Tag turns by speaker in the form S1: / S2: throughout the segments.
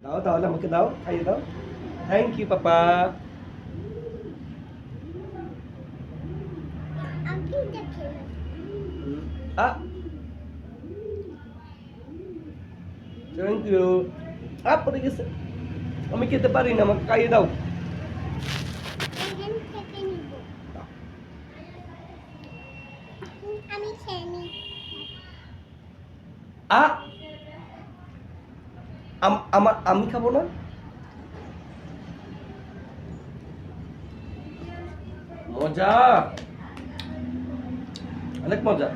S1: দাও তাহলে আমাকে দাও, খাইয়ে দাও। থ্যাংক ইউ পাপা। আ থ্যাংক ইউ। পড়ে গেছে, আমি খেতে পারি না, আমাকে খাইয়ে দাও।
S2: আমি খেয়ে নিই।
S1: আ আমি খাবো না। মজা, অনেক মজা।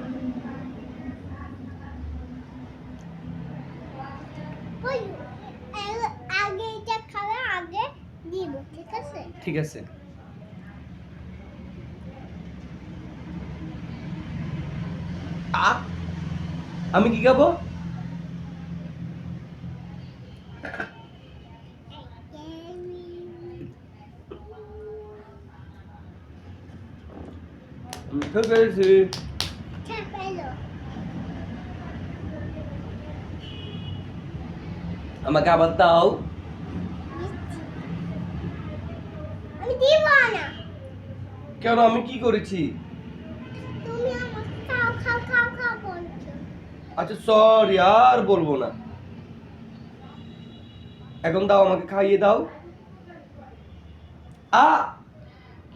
S2: ওই আগে এটা খাওয়া আগে দিব, ঠিক আছে?
S1: ঠিক আছে। আমি কি খাবো? খেয়ে ফেলেছি। আমাকে আবার দাও।
S2: আমি দিব না।
S1: কেন, আমি কি করেছি?
S2: তুমি আমাকে খাও খাও খাও খাও বলছো।
S1: আচ্ছা সরি, আর বলবো না। এখন দাও, আমাকে খাইয়ে দাও।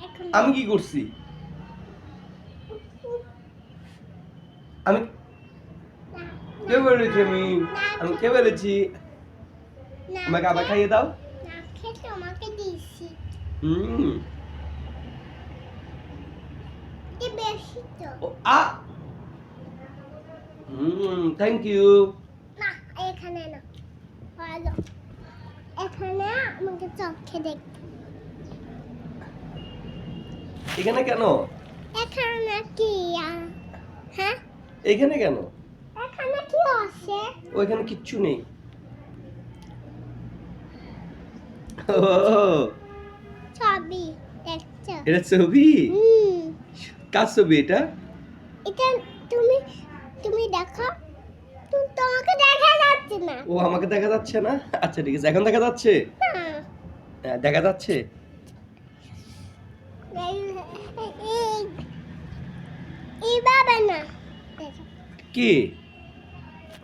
S2: এখন
S1: আমি কি করছি? আমি কে বলেছি? আমি কে বলেছি? আমাকে আবার খাইয়ে দাও।
S2: না খেয়ে তোমাকে দিয়েছি।
S1: হুম।
S2: এই বেশি তো।
S1: Thank you.
S2: না এখানে না, ভালো। এখানে আমাকে চোখে দেখ।
S1: এখানে কেন?
S2: এখানে কি? হ্যাঁ,
S1: এখানে কেন?
S2: এখানে কি আছে?
S1: ওইখানে কিচ্ছু নেই।
S2: ছবি দেখছো?
S1: এটা ছবি?
S2: হুম।
S1: কার ছবি এটা?
S2: এটা তুমি তুমি দেখো, তোমাকে দেখা যাচ্ছে না।
S1: ও, আমাকে দেখা যাচ্ছে না? আচ্ছা ঠিক আছে, এখন দেখা যাচ্ছে?
S2: না।
S1: হ্যাঁ, দেখা যাচ্ছে।
S2: এই বাবা না, দেখো।
S1: কি?